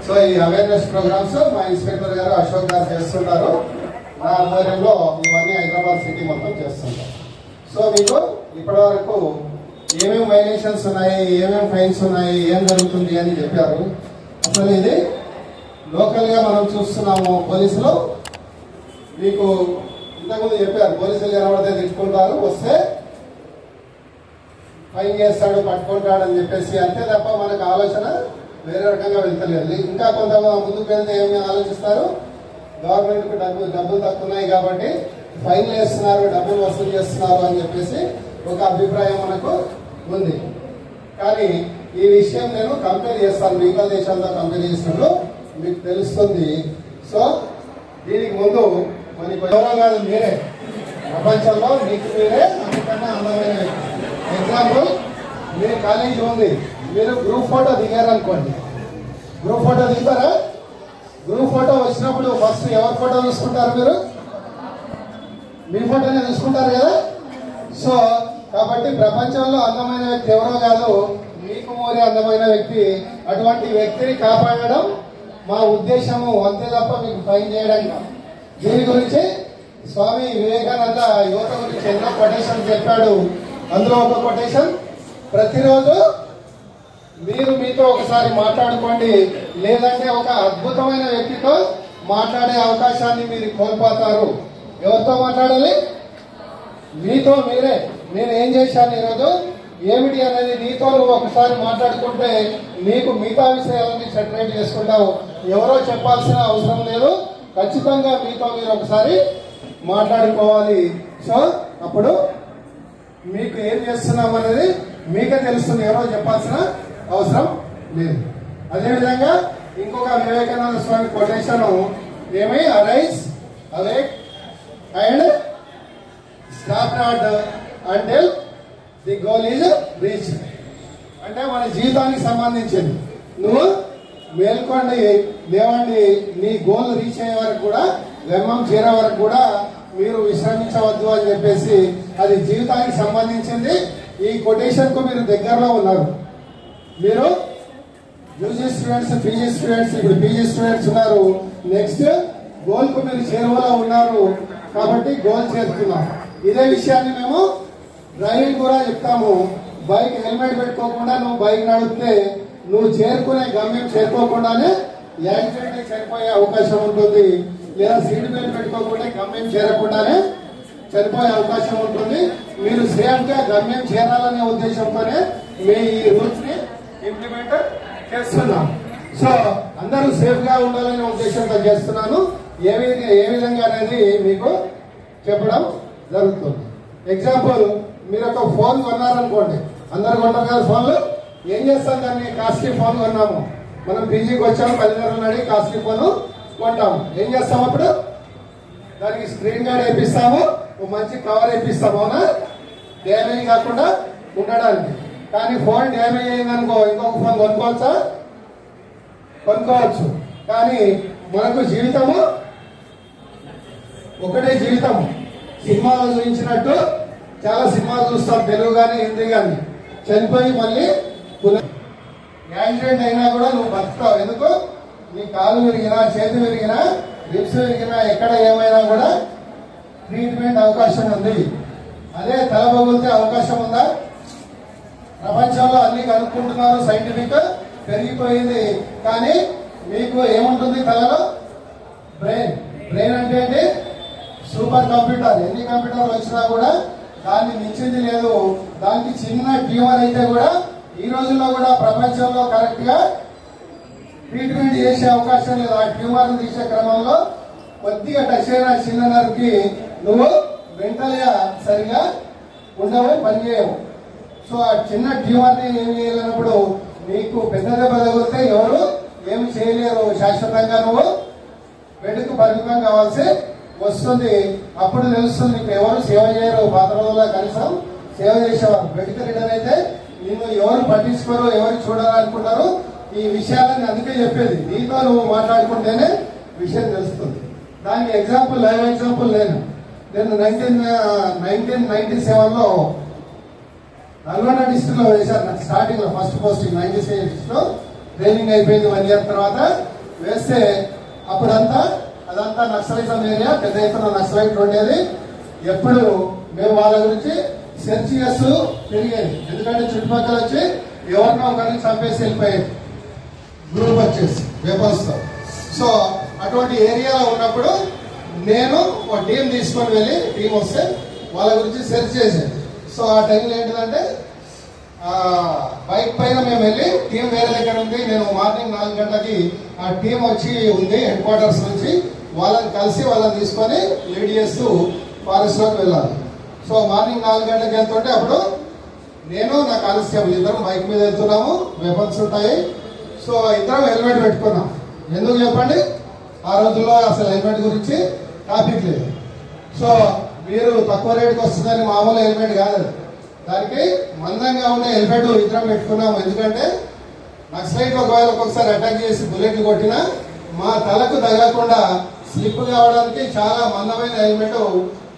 So ఈ awareness programmes మా inspector గారు అశోక్ గారు చేస్తుంటారు. నా ఆధ్వర్యంలో ఇవన్నీ హైదరాబాద్ సిటీ మొత్తం చేస్తుంటాం. సో మీకు ఇప్పటి వరకు ఏమేమి వైలేషన్స్ ఉన్నాయి, ఏమేమి ఫైన్స్ ఉన్నాయి, ఏం జరుగుతుంది అని చెప్పారు. అసలు ఇది లోకల్ గా మనం చూస్తున్నాము. పోలీసులు మీకు ఇంతకుముందు చెప్పారు, పోలీసులు కనబడితే తిట్టుకుంటారు, వస్తే ఫైన్ చేస్తాడు, పట్టుకుంటాడు అని చెప్పేసి అంతే తప్ప మనకు ఆలోచన వేరే రకంగా వెళ్తలేదు. ఇంకా కొంత ముందుకు వెళ్తే ఏమి ఆలోచిస్తారు, గవర్నమెంట్ కు డబ్బులు తక్కున్నాయి కాబట్టి ఫైన్లు వేస్తున్నారు, డబ్బులు వసూలు చేస్తున్నారు అని చెప్పేసి ఒక అభిప్రాయం మనకు ఉంది. కానీ ఈ విషయం నేను కంపేర్ చేస్తాను, మిగతా దేశాలతో కంపేర్ చేసినప్పుడు మీకు తెలుస్తుంది. సో దీనికి ముందు మనకి ఎవరో కాదు, మీరే ప్రపంచంలో మీకు మీరే అందుకన్నా అందమైన వ్యక్తి. ఎగ్జాంపుల్, మీరు కాలేజీ ఉంది, మీరు గ్రూప్ ఫోటో దిగారనుకోండి. గ్రూప్ ఫోటో దిగుతారా? గ్రూప్ ఫోటో వచ్చినప్పుడు ఫస్ట్ ఎవరి ఫోటో తీసుకుంటారు? మీరు మీ ఫోటోనే తీసుకుంటారు కదా. సో కాబట్టి ప్రపంచంలో అందమైన వ్యక్తి ఎవరో కాదు, మీకు మోరే అందమైన వ్యక్తి. అటువంటి వ్యక్తిని కాపాడడం మా ఉద్దేశము, అంతే తప్ప మీకు ఫైన్ చేయడం. దీని గురించి స్వామి వివేకానంద యువత గురించి ఎన్నో కొటేషన్ చెప్పాడు. అందులో ఒక కొటేషన్, ప్రతిరోజు మీరు మీతో ఒకసారి మాట్లాడుకోండి, లేదంటే ఒక అద్భుతమైన వ్యక్తితో మాట్లాడే అవకాశాన్ని మీరు కోల్పోతారు. ఎవరితో మాట్లాడాలి? మీతో మీరే. నేను ఏం చేశాను ఈరోజు, ఏమిటి అనేది నీతో నువ్వు ఒకసారి మాట్లాడుకుంటే నీకు మిగతా విషయాలన్నీ సెటరేట్ చేసుకుంటావు. ఎవరో చెప్పాల్సిన అవసరం లేదు, ఖచ్చితంగా మీతో మీరు ఒకసారి మాట్లాడుకోవాలి. సో అప్పుడు మీకు ఏం చేస్తున్నాం అనేది మీకే తెలుస్తుంది, ఎవరో చెప్పాల్సిన అవసరం లేదు. అదేవిధంగా ఇంకొక వివేకానంద స్వామి కొటేషన్ ఏమి, arise awake and stop not until the goal is reach. అంటే మన జీవితానికి సంబంధించింది. నువ్వు మేల్కోండి, లేవండి, నీ గోల్ రీచ్ అయ్యే వరకు కూడా, గమ్యం చేరే వరకు కూడా మీరు విశ్రమించవద్దు అని చెప్పేసి, అది జీవితానికి సంబంధించింది. ఈ కొటేషన్ కు మీరు దగ్గరలో ఉన్నారు. మీరు యూజీ స్టూడెంట్స్, పీజీ స్టూడెంట్స్, ఇప్పుడు పీజీ స్టూడెంట్స్ ఉన్నారు. నెక్స్ట్ గోల్ కు మీరు చేరువలో ఉన్నారు కాబట్టి గోల్ చేరుతున్నాం. ఇదే విషయాన్ని మేము డ్రైవింగ్ కూడా చెప్తాము. బైక్ హెల్మెట్ పెట్టుకోకుండా నువ్వు బైక్ నడిపితే నువ్వు చేరుకునే గమ్యం చేరుకోకుండానే యాక్సిడెంట్ చనిపోయే అవకాశం ఉంటుంది. లేదా సీట్ బెల్ట్ పెట్టుకోకుండా గమ్యం చేరకుండానే చనిపోయే అవకాశం ఉంటుంది. మీరు సేఫ్ గా గమ్యం చేరాలనే ఉద్దేశంతోనే మీ ఈ రూల్స్ ని ఇంప్లిమెంట్ చేస్తున్నాం. సో అందరూ సేఫ్ గా ఉండాలనే ఉద్దేశంతో చేస్తున్నాను. ఏ విధంగా అనేది మీకు చెప్పడం జరుగుతుంది. ఎగ్జాంపుల్, మీరు ఒక ఫోన్ కొన్నారనుకోండి, అందరు కొంటారు కదా ఫోన్లు. ఏం చేస్తాం, దాన్ని కాస్ట్లీ ఫోన్ కొన్నాము, మనం పీజీకి వచ్చాము, తల్లిదండ్రులను అడిగి కాస్ట్లీ ఫోన్ కొంటాము. ఏం చేస్తాం అప్పుడు, దానికి స్క్రీన్ గార్డ్ వేపిస్తాము, మంచి కవర్ వేపిస్తాము, అవునా, డ్యామేజ్ కాకుండా ఉండడానికి. కానీ ఫోన్ డ్యామేజ్ అయిందనుకో, ఇంకొక ఫోన్ కొనుక్కోవచ్చా? కొనుక్కోవచ్చు. కానీ మనకు జీవితము ఒకటే జీవితం. సినిమాలో చూపించినట్టు చాలా సినిమాలు చూస్తాం, తెలుగు కానీ హిందీ కానీ. చనిపోయి మళ్ళీ యాక్సిడెంట్ అయినా కూడా నువ్వు బతుకుతావు. ఎందుకు? నీ కాలు విరిగినా, చేతి విరిగినా, రిప్స్ విరిగినా, ఎక్కడ ఏమైనా కూడా ట్రీట్మెంట్ అవకాశం ఉంది. అదే తల పగిలితే అవకాశం ఉందా? ప్రపంచంలో అన్ని కనుక్కుంటున్నారు, సైంటిఫిక్ పెరిగిపోయింది. కానీ మీకు ఏముంటుంది తలలో? బ్రెయిన్. బ్రెయిన్ అంటే ఏంటి? Super computer. ఎన్ని కంప్యూటర్లు వచ్చినా కూడా దాన్ని మించింది లేదు. దానికి చిన్న ట్యూమర్ అయితే కూడా ఈ రోజుల్లో కూడా ప్రపంచంలో కరెక్ట్ గా ట్రీట్మెంట్ చేసే అవకాశం లేదు. ఆ ట్యూమర్ తీసే క్రమంలో కొద్దిగా టచ్ అయిన చిన్న నర్వ్కి నువ్వు మెంటల్ గా సరిగా ఉండవు, పనిచేయవు. సో ఆ చిన్న ట్యూమర్ ని ఏమి చేయలేనప్పుడు నీకు పెద్ద దెబ్బ తగిలితే ఎవరు ఏమి చేయలేరు. శాశ్వతంగా నువ్వు బెడ్కు పరిమితం కావాల్సి వస్తుంది. అప్పుడు తెలుస్తుంది నీకు ఎవరు సేవ చేయరు. పాత రోజుల్లో కనీసం సేవ చేసేవారు. బెడ్కి రిటర్న్ అయితే నిన్ను ఎవరు పట్టించుకోరు, ఎవరు చూడాలనుకుంటారు. ఈ విషయాలని అందుకే చెప్పేది, నీతో నువ్వు మాట్లాడుకుంటేనే విషయం తెలుస్తుంది. దానికి ఎగ్జాంపుల్, లైవ్ ఎగ్జాంపుల్ నేను 1997లో నల్గొండ డిస్ట్రిక్ట్ లో వేశారు. నాకు స్టార్టింగ్ లో ఫస్ట్ పోస్టింగ్ 96 లో ట్రైనింగ్ అయిపోయింది. 1 year తర్వాత వేస్తే అప్పుడంతా అదంతా నక్సలిజం ఏరియా, పెద్ద ఎత్తున నక్సలైట్లు ఉండేది. ఎప్పుడు మేము వాళ్ళ గురించి సెర్చ్ చేస్తూ పెరిగేది. ఎందుకంటే చుట్టుపక్కల వచ్చి ఎవరినో ఒకరిని చంపేసి వెళ్ళిపోయేది గ్రూప్ వచ్చేసి వెపన్స్ తో. సో అటువంటి ఏరియాలో ఉన్నప్పుడు నేను ఒక టీం తీసుకొని వెళ్ళి, టీం వస్తే వాళ్ళ గురించి సెర్చ్ చేసేది. సో ఆ టైంలో ఏంటిదంటే బైక్ పైన మేము వెళ్ళి, టీం వేరే దగ్గర ఉంది, నేను మార్నింగ్ 4 గంటలకి ఆ టీం వచ్చి ఉంది హెడ్ క్వార్టర్స్ నుంచి, వాళ్ళని కలిసి వాళ్ళని తీసుకొని లీడ్ చేస్తూ ఫారెస్ట్ లోకి వెళ్ళాలి. సో మార్నింగ్ 4 గంటలకు వెళ్తుంటే అప్పుడు నేను నా కానిస్టేబుల్ ఇద్దరం బైక్ మీద వెళ్తున్నాము, వెపన్స్ ఉంటాయి. సో ఇద్దరం హెల్మెట్ పెట్టుకున్నాం. ఎందుకు చెప్పండి, ఆ రోజుల్లో అసలు హెల్మెట్ గురించి టాపిక్ లేదు. సో మీరు తక్కువ రేటుకి వస్తుందని మామూలు హెల్మెట్ కాదు, దానికి మందంగా ఉండే హెల్మెట్ ఇద్దరం పెట్టుకున్నాము. ఎందుకంటే నక్సలైట్ ఒకవేళ ఒక్కొక్కసారి అటాక్ చేసి బుల్లెట్ కొట్టినా మా తలకు తగలకుండా స్లిప్ కావడానికి చాలా మందమైన హెల్మెట్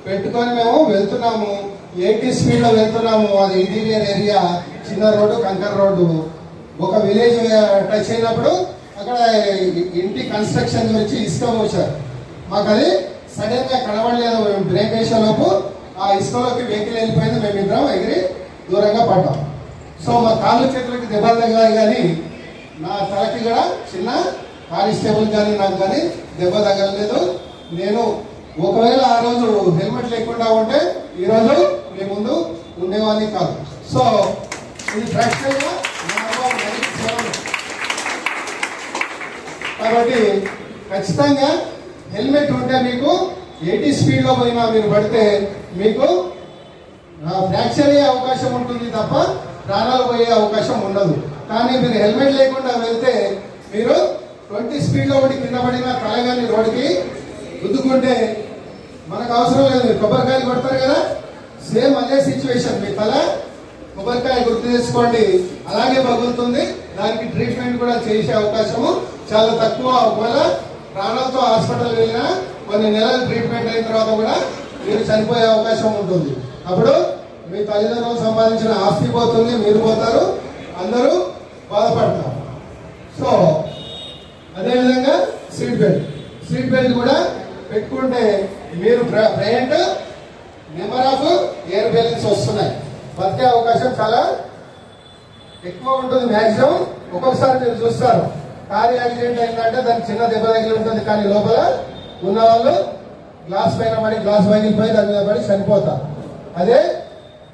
పెట్టుకొని మేము వెళ్తున్నాము. 80 స్పీడ్ లో వెళ్తున్నాము. అది ఇంటీరియర్ ఏరియా, చిన్న రోడ్డు, కంకర్ రోడ్డు. ఒక విలేజ్ టచ్ అయినప్పుడు అక్కడ ఇంటి కన్స్ట్రక్షన్ గురించి ఇసుక వచ్చారు. మాకు అది సడన్ గా కనబడలేదు. మేము బ్రేక్ వేసేలోపు ఆ ఇసుకలోకి వెహికల్ వెళ్ళిపోయింది. మేమిద్దరం ఎగిరి దూరంగా పడ్డాం. సో మా కాళ్ళు చేతులకి దెబ్బలు తగిలాయి, కానీ నా తలకి కూడా చిన్న కానిస్టేబుల్ కానీ నాకు కానీ దెబ్బ తగలలేదు. నేను ఒకవేళ ఆ రోజు హెల్మెట్ లేకుండా ఉంటే ఈరోజు మీ ముందు ఉండేవాడిని కాదు. సో ఇది ప్రాక్టికల్గా కాబట్టి ఖచ్చితంగా హెల్మెట్ ఉంటే మీకు 80 స్పీడ్ లో పోయినా మీరు పడితే మీకు ఫ్రాక్చర్ అయ్యే అవకాశం ఉంటుంది తప్ప ప్రాణాలు పోయే అవకాశం ఉండదు. కానీ మీరు హెల్మెట్ లేకుండా వెళ్తే మీరు 20 స్పీడ్ లో పడి కింద పడిన తలగాని రోడ్డుకి గుద్దుకుంటే మనకు అవసరం లేదు. కొబ్బరికాయలు కొడతారు కదా, సేమ్ అదే సిచ్యువేషన్. మీ తల కొబ్బరికాయ గుర్తు చేసుకోండి, అలాగే పగులుతుంది. దానికి ట్రీట్మెంట్ కూడా చేసే అవకాశము చాలా తక్కువ. ఒకవేళ ప్రాణాలతో హాస్పిటల్ వెళ్ళినా కొన్ని నెలలు ట్రీట్మెంట్ అయిన తర్వాత కూడా మీరు చనిపోయే అవకాశం ఉంటుంది. అప్పుడు మీ తల్లిదండ్రులు సంపాదించిన ఆస్తి పోతుంది, మీరు పోతారు, అందరూ బాధపడతారు. సో అదేవిధంగా సీట్ బెల్ట్ కూడా పెట్టుకుంటే మీరు present number of air balance వస్తున్నాయి, బతికే అవకాశం చాలా ఎక్కువ ఉంటుంది. మ్యాక్సిమం ఒక్కొక్కసారి మీరు చూస్తారు కారు యాక్సిడెంట్ అయిందంటే దానికి చిన్న దెబ్బ తగిలి ఉంటుంది, కానీ లోపల ఉన్న వాళ్ళు గ్లాస్ పైన పడి గ్లాస్ పగిలిపోయి దాని మీద పడి చనిపోతారు. అదే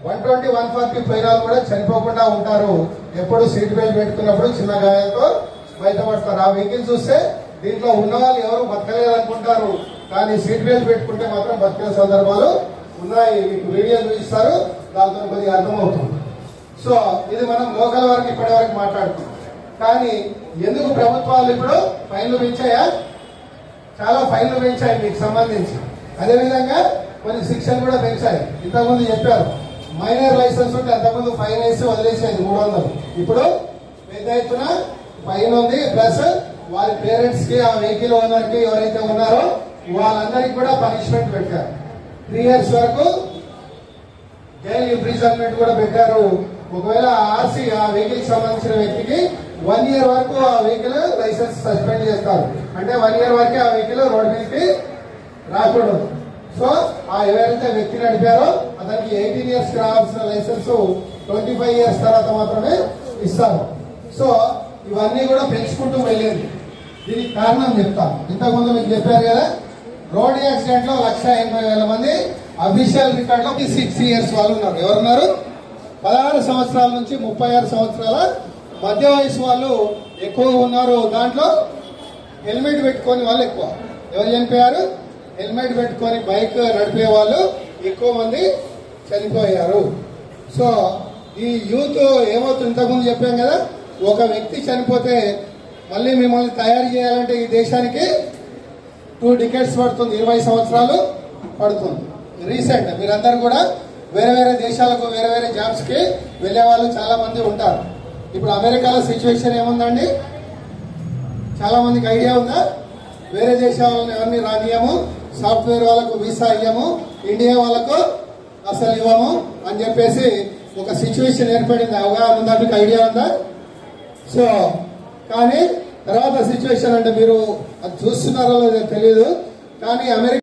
120, 140 పైన కూడా చనిపోకుండా ఉంటారు. ఎప్పుడు సీట్ బెల్ట్ పెట్టుకున్నప్పుడు చిన్న గాయాలతో బయటపడతారు. ఆ వెహికల్ చూస్తే దీంట్లో ఉన్న వాళ్ళు ఎవరు బతకలేదు అనుకుంటారు, కానీ సీట్ బెల్ట్ పెట్టుకుంటే మాత్రం బతికిన సందర్భాలు ఉన్నాయి. మీకు వీడియో చూపిస్తారు, దాంతో కొద్దిగా అర్థమవుతుంది. సో ఇది మనం లోకల్ వరకు ఇప్పటి వరకు మాట్లాడుతున్నాం. కానీ ఎందుకు ప్రభుత్వాలు ఇప్పుడు ఫైన్లు పెంచాయా? చాలా ఫైన్లు పెంచాయి మీకు సంబంధించి. అదేవిధంగా కొన్ని శిక్షలు కూడా పెంచాయి. ఇంతకుముందు చెప్పారు మైనర్ లైసెన్స్ ఉంటే అంతకుముందు ఫైన్ వేసి వదిలేసేది 300. ఇప్పుడు పెద్ద ఎత్తున ఫైన్ ఉంది. ప్లస్ వారి పేరెంట్స్ కి, ఆ వెహికల్ ఓనర్ కి ఎవరైతే ఉన్నారో వాళ్ళందరికీ కూడా పనిష్మెంట్ పెట్టారు. 3 years వరకు జైలు ఇంప్రిజన్మెంట్ కూడా పెట్టారు. ఒకవేళ ఆర్సీ ఆ వెహికల్ సంబంధించిన వ్యక్తికి 1 year వరకు ఆ వెహికల్ లైసెన్స్ సస్పెండ్ చేస్తారు. అంటే 1 year వరకే ఆ వెహికల్ రోడ్ మీదకి రాకూడదు. సో ఆ ఎవరైతే వ్యక్తి నడిపారో అతనికి 18 years రావాల్సిన లైసెన్స్ 25 years తర్వాత మాత్రమే ఇస్తారు. సో ఇవన్నీ కూడా పెంచుకుంటూ వెళ్ళేది. దీనికి కారణం చెప్తాను. ఇంతకుముందు మీకు చెప్పారు కదా, రోడ్ యాక్సిడెంట్ లో 1,80,000 మంది అఫీషియల్ రికార్డ్ లో 6 years వాళ్ళు ఉన్నారు. ఎవరున్నారు? 16 సంవత్సరాల నుంచి 36 సంవత్సరాల మధ్య వయసు వాళ్ళు ఎక్కువ ఉన్నారు. దాంట్లో హెల్మెట్ పెట్టుకొని వాళ్ళు ఎక్కువ. ఎవరు చనిపోయారు? హెల్మెట్ పెట్టుకొని బైక్ నడిపే వాళ్ళు ఎక్కువ మంది చనిపోయారు. సో ఈ యూత్ ఏమవుతుంది, ఇంతకుముందు చెప్పాం కదా, ఒక వ్యక్తి చనిపోతే మళ్ళీ మిమ్మల్ని తయారు చేయాలంటే ఈ దేశానికి 2 decades పడుతుంది, 20 సంవత్సరాలు పడుతుంది. రీసెంట్ మీరందరూ కూడా వేరే వేరే దేశాలకు, వేరే వేరే జాబ్స్ కి వెళ్లే వాళ్ళు చాలా మంది ఉంటారు. ఇప్పుడు అమెరికాలో సిచ్యువేషన్ ఏముందండి? చాలా మందికి ఐడియా ఉందా? వేరే దేశాలను ఎవరిని రానియము, సాఫ్ట్వేర్ వాళ్ళకు వీసా ఇయ్యము, ఇండియా వాళ్ళకు అసలు ఇవ్వము అని చెప్పేసి ఒక సిచ్యువేషన్ ఏర్పడింది. అవగాహన ఉందా? మీకు ఐడియా ఉందా? సో కానీ తర్వాత సిచ్యువేషన్ అంటే మీరు అది చూస్తున్నారో లేదో తెలియదు, కానీ అమెరికా